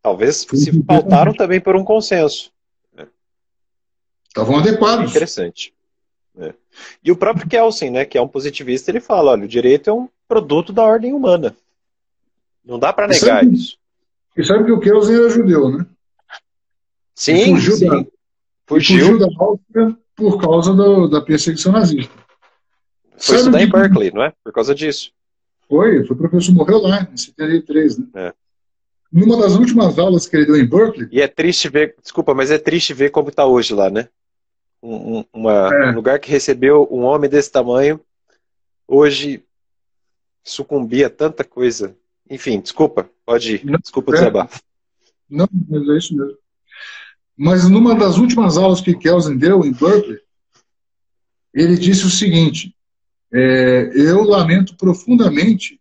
Speaker 2: talvez se pautaram também por um consenso.
Speaker 1: Estavam adequados.
Speaker 2: Interessante. E o próprio Kelsen, né, que é um positivista, ele fala, olha, o direito é um produto da ordem humana. Não dá para negar isso.
Speaker 1: E sabe que o Kelsen era judeu, né?
Speaker 2: Sim,
Speaker 1: fugiu da Áustria por causa da perseguição nazista.
Speaker 2: Foi estudar em Berkeley, não é? Por causa disso.
Speaker 1: Foi professor, morreu lá, em 73, né? Numa das últimas aulas que ele deu em Berkeley...
Speaker 2: E é triste ver, desculpa, mas é triste ver como está hoje lá, né? Um lugar que recebeu um homem desse tamanho, hoje sucumbia a tanta coisa. Enfim, desculpa, pode ir. Desculpa o desabafo.
Speaker 1: Não, mas é isso mesmo. Mas numa das últimas aulas que Kelsen deu em Berkeley, ele disse o seguinte: eu lamento profundamente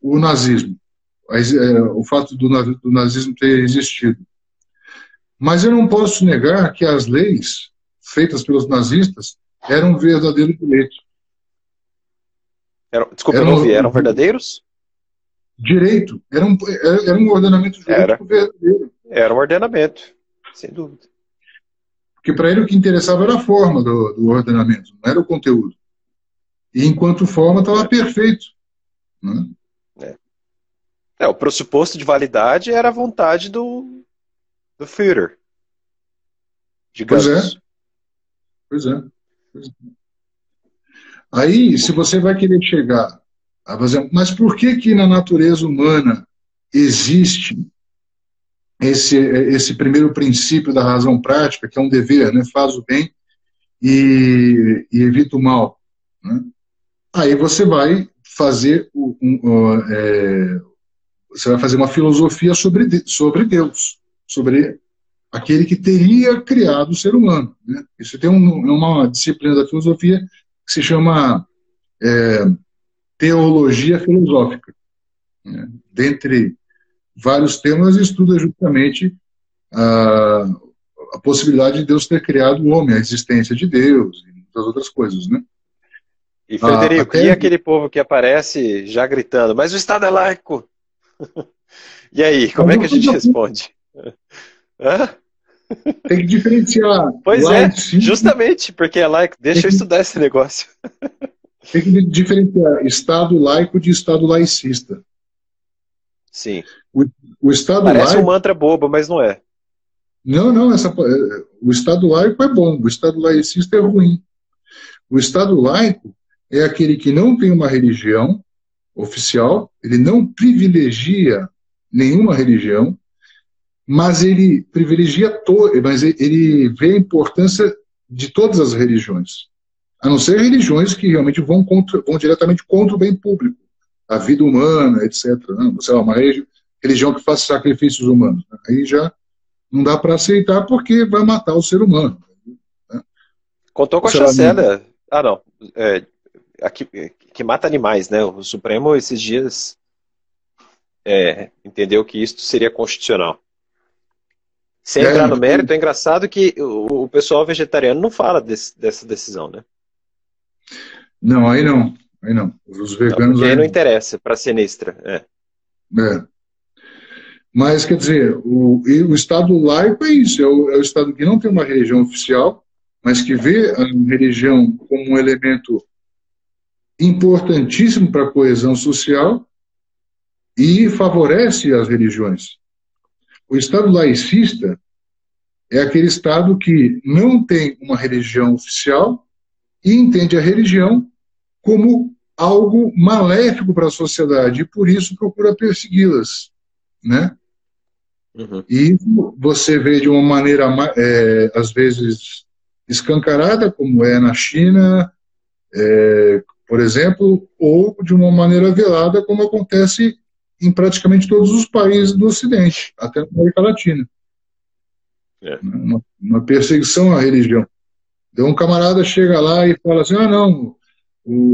Speaker 1: o nazismo, o fato do nazismo ter existido. Mas eu não posso negar que as leis feitas pelos nazistas eram um verdadeiro direito.
Speaker 2: Desculpa, eu não ouvi. Eram verdadeiros?
Speaker 1: Direito. Era um ordenamento jurídico verdadeiro.
Speaker 2: Era um ordenamento, sem dúvida.
Speaker 1: Porque para ele o que interessava era a forma do ordenamento, não era o conteúdo. E enquanto forma estava perfeito. Né?
Speaker 2: O pressuposto de validade era a vontade do Führer. Digamos.
Speaker 1: Pois é. Aí, se você vai querer chegar a fazer... Mas por que na natureza humana existe esse primeiro princípio da razão prática, que é um dever, né? Faz o bem e evita o mal? Né? Aí você vai fazer você vai fazer uma filosofia sobre Deus, sobre aquele que teria criado o ser humano. Né? Isso tem uma disciplina da filosofia que se chama teologia filosófica. Né? Dentre vários temas, estuda justamente a possibilidade de Deus ter criado o homem, a existência de Deus e muitas outras coisas. Né?
Speaker 2: E, Frederico, e aquele povo que aparece já gritando, mas o Estado é laico? E aí, como é que a gente responde?
Speaker 1: Tem que diferenciar.
Speaker 2: Pois justamente, porque é laico. Deixa eu estudar esse negócio.
Speaker 1: Tem que diferenciar Estado laico de Estado laicista.
Speaker 2: Sim.
Speaker 1: O Estado
Speaker 2: Parece
Speaker 1: laico...
Speaker 2: um mantra bobo, mas não é.
Speaker 1: Não, o Estado laico é bom, o Estado laicista é ruim. O Estado laico é aquele que não tem uma religião oficial, ele não privilegia nenhuma religião, mas ele privilegia mas ele vê a importância de todas as religiões, a não ser religiões que realmente vão diretamente contra o bem público, a vida humana, etc. Não, sei lá, uma religião que faz sacrifícios humanos. Aí já não dá para aceitar porque vai matar o ser humano. Né?
Speaker 2: Contou com a
Speaker 1: Sei lá,
Speaker 2: chancela. Ah, não. Aqui, que mata animais, né? O Supremo, esses dias, entendeu que isso seria constitucional. Sem entrar no mérito, é engraçado que o pessoal vegetariano não fala dessa decisão, né?
Speaker 1: não, aí não. Aí não. Os
Speaker 2: Não,
Speaker 1: veganos
Speaker 2: porque aí
Speaker 1: aí
Speaker 2: não
Speaker 1: não.
Speaker 2: interessa para sinistra.
Speaker 1: É. Mas, quer dizer, o Estado laico é isso, é o Estado que não tem uma religião oficial, mas que vê a religião como um elemento importantíssimo para a coesão social e favorece as religiões. O Estado laicista é aquele Estado que não tem uma religião oficial e entende a religião como algo maléfico para a sociedade e, por isso, procura persegui-las, né?
Speaker 2: Uhum.
Speaker 1: E você vê de uma maneira, às vezes, escancarada, como é na China, por exemplo, ou de uma maneira velada, como acontece em praticamente todos os países do Ocidente, até na América Latina. Uma perseguição à religião. Então, um camarada chega lá e fala assim, não,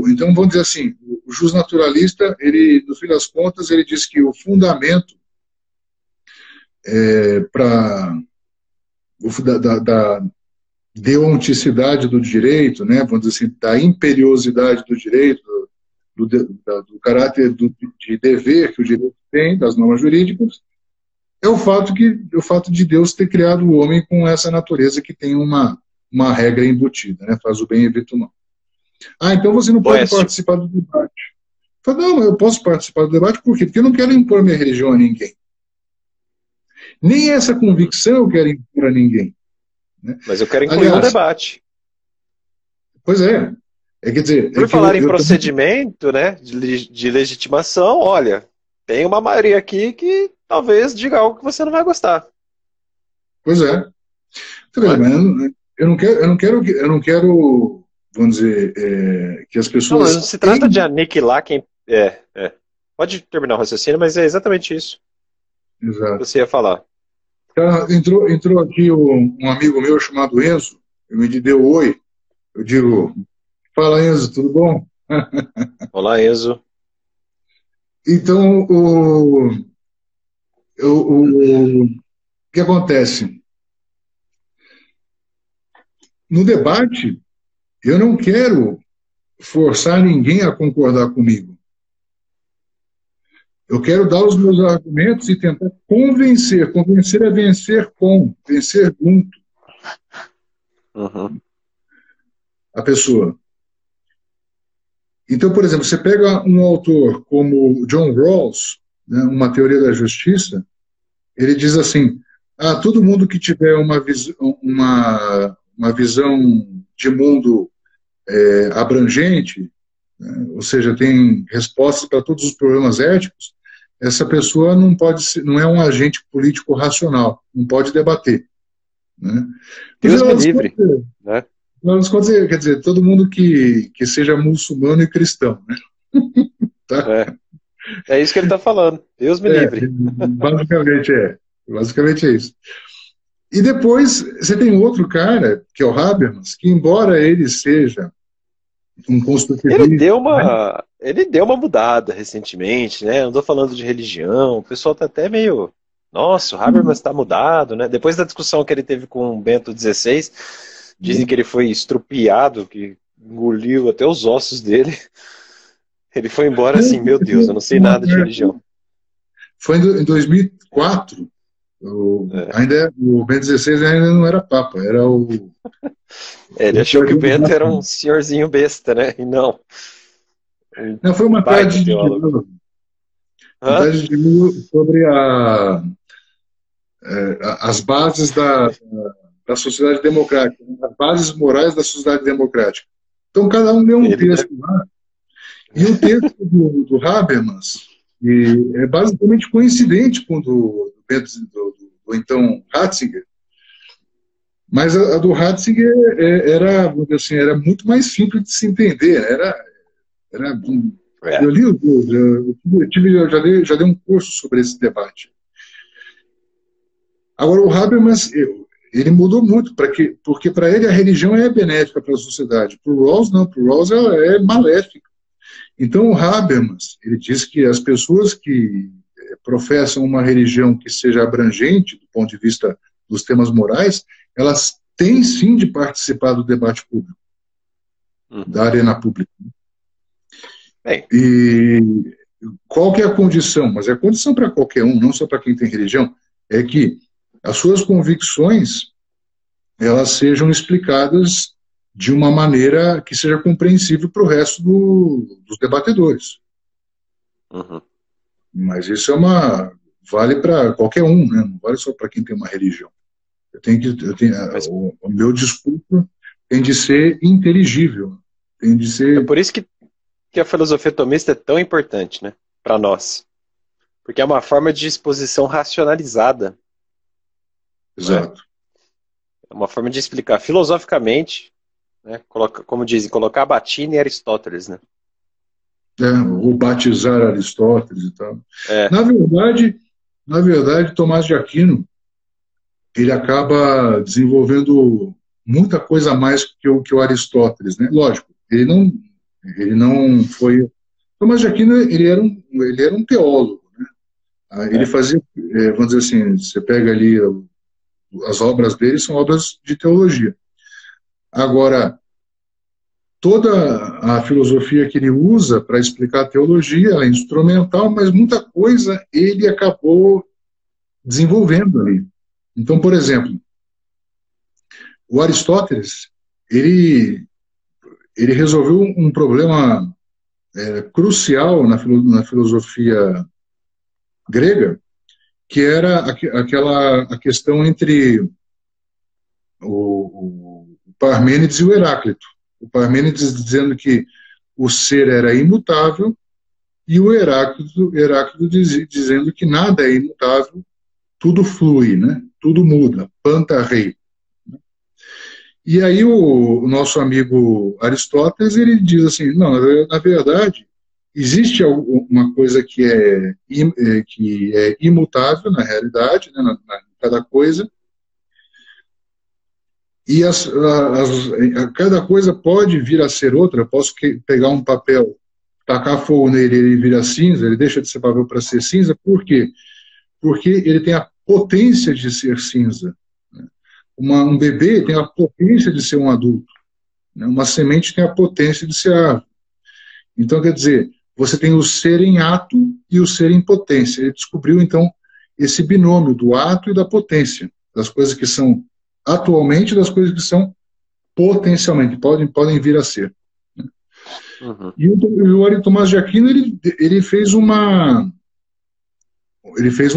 Speaker 1: então vamos dizer assim, o justnaturalista, ele, no fim das contas, ele diz que o fundamento para da deonticidade do direito, né, vamos dizer assim, da imperiosidade do direito, do caráter de dever que o direito tem, das normas jurídicas, é o fato de Deus ter criado o homem com essa natureza que tem uma regra embutida, né, faz o bem e evita o mal. Então você não pode participar do debate. Eu falo, não, eu posso participar do debate por quê? Porque eu não quero impor minha religião a ninguém. Nem essa convicção eu quero impor a ninguém. Né?
Speaker 2: Mas eu quero incluir um debate.
Speaker 1: Pois é. Quer dizer,
Speaker 2: por falar em procedimento, né, de legitimação, olha, tem uma maioria aqui que talvez diga algo que você não vai gostar.
Speaker 1: Pois é. Eu não quero, vamos dizer, que as pessoas...
Speaker 2: Não se trata de aniquilar quem... Pode terminar o raciocínio, mas é exatamente isso.
Speaker 1: Exato.
Speaker 2: Que você ia falar.
Speaker 1: Entrou aqui um amigo meu chamado Enzo, ele me deu oi. Eu digo, fala Enzo, tudo bom?
Speaker 2: Olá, Enzo.
Speaker 1: Então, o que acontece? No debate, eu não quero forçar ninguém a concordar comigo. Eu quero dar os meus argumentos e tentar convencer. Convencer é vencer vencer junto a pessoa. Então, por exemplo, você pega um autor como John Rawls, né, Uma Teoria da Justiça, ele diz assim, todo mundo que tiver uma visão de mundo abrangente, né, ou seja, tem respostas para todos os problemas éticos, essa pessoa não é um agente político racional, não pode debater. Né?
Speaker 2: Deus me livre. Né?
Speaker 1: Quer dizer, todo mundo que seja muçulmano e cristão. Né? Tá?
Speaker 2: É isso que ele está falando. Deus me livre.
Speaker 1: Basicamente é isso. E depois você tem outro cara, que é o Habermas, que embora ele seja um construtivista...
Speaker 2: Ele deu uma mudada recentemente, né? Não estou falando de religião, o pessoal está até meio... Nossa, o Habermas está mudado, né? Depois da discussão que ele teve com o Bento XVI, dizem que ele foi estrupiado, que engoliu até os ossos dele. Ele foi embora assim, meu Deus, eu não sei nada de religião.
Speaker 1: Foi em 2004, o Bento XVI ainda não era papa, era o...
Speaker 2: ele achou que o Bento era um senhorzinho besta, né? E não.
Speaker 1: Não, foi uma tarde de diálogo. Uma tarde de diálogo sobre as bases da sociedade democrática, as bases morais da sociedade democrática. Então, cada um deu um texto lá. E o texto do Habermas é basicamente coincidente com o do então Ratzinger. Mas a do Ratzinger era muito mais simples de se entender. Era
Speaker 2: É.
Speaker 1: Eu li os dois, já dei um curso sobre esse debate. Agora, o Habermas, ele mudou muito, porque para ele a religião é benéfica para a sociedade. Para o Rawls, não, para o Rawls ela é maléfica. Então, o Habermas, ele diz que as pessoas que professam uma religião que seja abrangente, do ponto de vista dos temas morais, elas têm sim de participar do debate público, da arena pública.
Speaker 2: Bem.
Speaker 1: E qual que é a condição? Mas é a condição para qualquer um, não só para quem tem religião, é que as suas convicções elas sejam explicadas de uma maneira que seja compreensível para o resto dos debatedores.
Speaker 2: Uhum.
Speaker 1: Mas isso vale para qualquer um, né? Não vale só para quem tem uma religião. O meu discurso tem de ser inteligível, tem de ser...
Speaker 2: É por isso que a filosofia tomista é tão importante, né, para nós. Porque é uma forma de exposição racionalizada.
Speaker 1: Exato.
Speaker 2: Né? É uma forma de explicar filosoficamente, né, como dizem, colocar Batina e Aristóteles, né?
Speaker 1: Ou batizar Aristóteles e tal.
Speaker 2: É.
Speaker 1: Na verdade, Tomás de Aquino, ele acaba desenvolvendo muita coisa a mais que o Aristóteles, né? Lógico, ele não foi... Tomás de Aquino, ele era um teólogo, né? Ele fazia, vamos dizer assim, você pega ali as obras dele, são obras de teologia. Agora, toda a filosofia que ele usa para explicar a teologia, ela é instrumental, mas muita coisa ele acabou desenvolvendo ali. Então, por exemplo, o Aristóteles, ele resolveu um problema crucial na filosofia grega, que era a questão entre o Parmênides e o Heráclito. O Parmênides dizendo que o ser era imutável e o Heráclito dizendo que nada é imutável, tudo flui, né? Tudo muda, panta rei. E aí o nosso amigo Aristóteles, ele diz assim, não, na verdade, existe uma coisa que é imutável na realidade, né, na cada coisa, e cada coisa pode vir a ser outra. Eu posso pegar um papel, tacar fogo nele, ele vira cinza, ele deixa de ser papel para ser cinza. Por quê? Porque ele tem a potência de ser cinza. Um bebê tem a potência de ser um adulto. Uma semente tem a potência de ser árvore. Então, quer dizer, você tem o ser em ato e o ser em potência. Ele descobriu, então, esse binômio do ato e da potência, das coisas que são atualmente e das coisas que são potencialmente, podem vir a ser.
Speaker 2: Uhum.
Speaker 1: E o Tomás de Aquino, ele fez um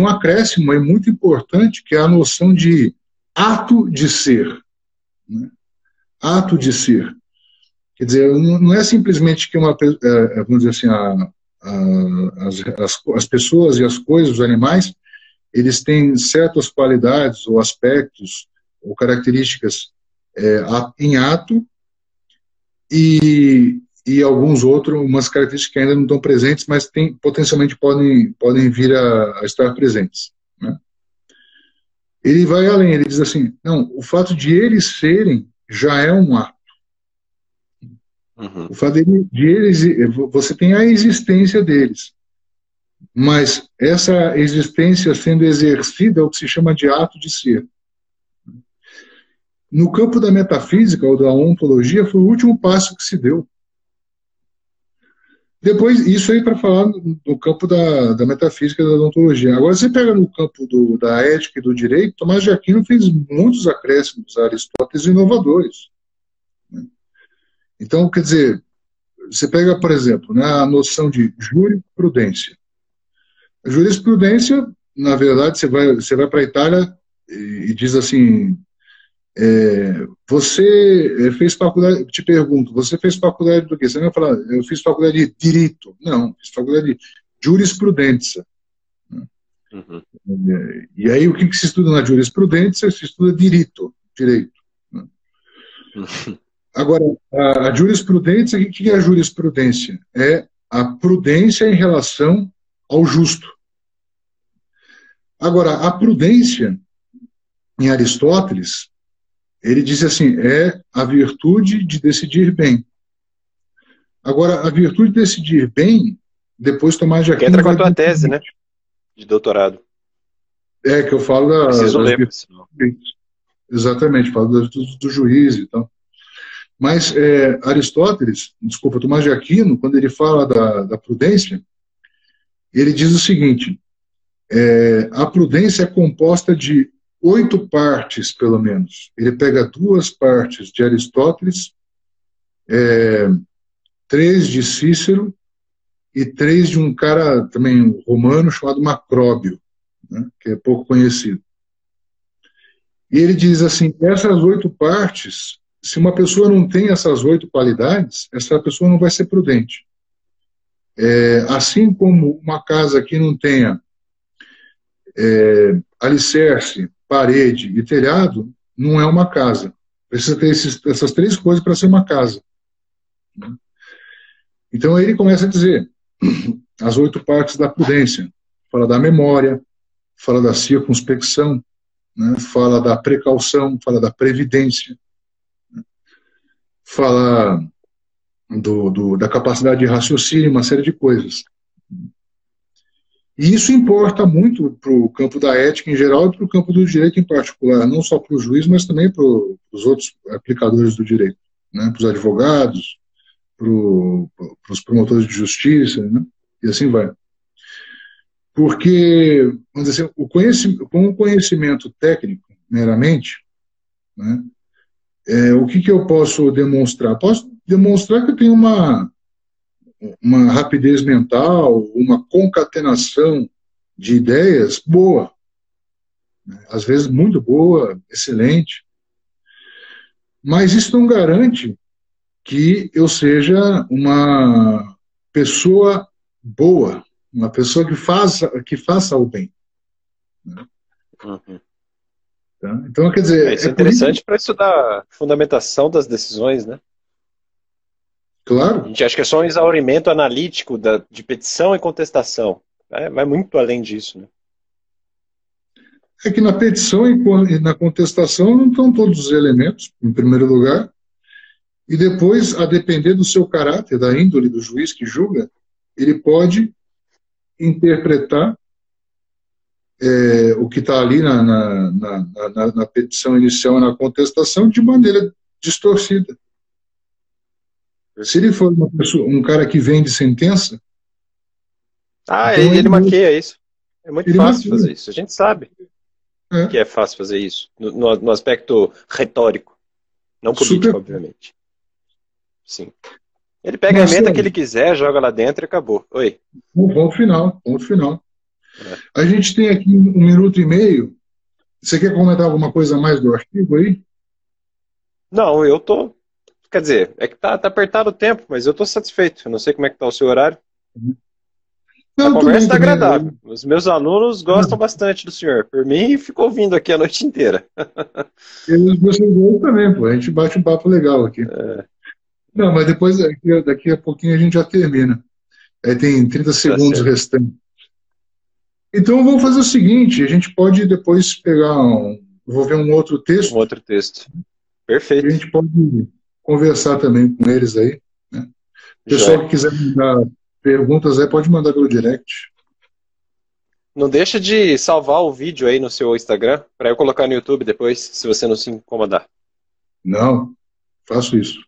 Speaker 1: acréscimo aí muito importante, que é a noção de ato de ser. Né? Ato de ser. Quer dizer, não é simplesmente que vamos dizer assim, as pessoas e as coisas, os animais, eles têm certas qualidades ou aspectos ou características em ato e umas características que ainda não estão presentes, mas potencialmente podem vir a estar presentes. Né? Ele vai além, ele diz assim, não, o fato de eles serem já é um ato.
Speaker 2: Uhum.
Speaker 1: O fato de eles, você tem a existência deles, mas essa existência sendo exercida é o que se chama de ato de ser. No campo da metafísica ou da ontologia foi o último passo que se deu. Depois, isso aí para falar no campo da metafísica e da ontologia. Agora, você pega no campo da ética e do direito, Tomás de Aquino fez muitos acréscimos a Aristóteles inovadores. Então, quer dizer, você pega, por exemplo, né, a noção de jurisprudência. A jurisprudência, na verdade, você vai para a Itália e diz assim, você fez faculdade, te pergunto, você fez faculdade do quê? Você vai falar, eu fiz faculdade de direito. Não, fiz faculdade de jurisprudência.
Speaker 2: Uhum.
Speaker 1: E aí, o que se estuda na jurisprudência? Se estuda direito. Né?
Speaker 2: Uhum.
Speaker 1: Agora, a jurisprudência, o que é a jurisprudência? É a prudência em relação ao justo. Agora, a prudência, em Aristóteles, ele diz assim, é a virtude de decidir bem. Agora, a virtude de decidir bem, depois Tomás de
Speaker 2: Que
Speaker 1: Aquino
Speaker 2: entra com a
Speaker 1: vai...
Speaker 2: tua tese, né? De doutorado.
Speaker 1: É, que eu falo
Speaker 2: Preciso
Speaker 1: das
Speaker 2: ler,
Speaker 1: virtudes.
Speaker 2: senão.
Speaker 1: Exatamente, falo das virtudes do juiz e tal. Mas Aristóteles, desculpa, Tomás de Aquino, quando ele fala da prudência, ele diz o seguinte, a prudência é composta de 8 partes, pelo menos. Ele pega 2 partes de Aristóteles, 3 de Cícero e 3 de um cara também romano chamado Macróbio, né, que é pouco conhecido. E ele diz assim, essas 8 partes, se uma pessoa não tem essas 8 qualidades, essa pessoa não vai ser prudente. Assim como uma casa que não tenha alicerce, parede e telhado, não é uma casa. Precisa ter essas 3 coisas para ser uma casa. Então ele começa a dizer as 8 partes da prudência. Fala da memória, fala da circunspecção, né? Fala da precaução, fala da previdência, né? Fala da capacidade de raciocínio, uma série de coisas. E isso importa muito para o campo da ética em geral e para o campo do direito em particular, não só para o juiz, mas também para os outros aplicadores do direito, né? Para os advogados, para os promotores de justiça, né? E assim vai. Porque, vamos dizer assim, com o conhecimento técnico, meramente, né, o que eu posso demonstrar? Posso demonstrar que eu tenho uma rapidez mental, uma concatenação de ideias boa, né, às vezes muito boa, excelente, mas isso não garante que eu seja uma pessoa boa, uma pessoa que faça o bem. Né?
Speaker 2: Uhum.
Speaker 1: Tá? Então, quer dizer...
Speaker 2: Isso é interessante para estudar a fundamentação das decisões, né?
Speaker 1: Claro.
Speaker 2: A gente acha que é só um exaurimento analítico de petição e contestação. Vai muito além disso, né?
Speaker 1: É que na petição e na contestação não estão todos os elementos, em primeiro lugar, e depois, a depender do seu caráter, da índole do juiz que julga, ele pode interpretar o que está ali na petição inicial e na contestação de maneira distorcida. Se ele for um cara que vende sentença...
Speaker 2: então ele maqueia isso. É muito fácil fazer isso. A gente sabe que é fácil fazer isso, no aspecto retórico, não político, obviamente. Sim. Ele pega a emenda que ele quiser, joga lá dentro e acabou. Oi.
Speaker 1: Ponto final, ponto final. A gente tem aqui 1 minuto e meio. Você quer comentar alguma coisa mais do artigo aí?
Speaker 2: Não, eu tô... Quer dizer, é que tá apertado o tempo, mas eu tô satisfeito. Eu não sei como é que tá o seu horário. A conversa está agradável. Os meus alunos gostam bastante do senhor. Por mim, ficou ouvindo aqui a noite inteira.
Speaker 1: E os meus alunos também, pô. A gente bate um papo legal aqui. Não, mas depois, daqui a pouquinho, a gente já termina. Aí tem 30 segundos restantes. Então, vamos fazer o seguinte, a gente pode depois pegar vou ver um outro texto.
Speaker 2: Um outro texto. Perfeito.
Speaker 1: E a gente pode conversar também com eles aí. Né? O pessoal que quiser mandar perguntas aí, pode mandar pelo direct.
Speaker 2: Não deixa de salvar o vídeo aí no seu Instagram, para eu colocar no YouTube depois, se você não se incomodar.
Speaker 1: Não, faço isso.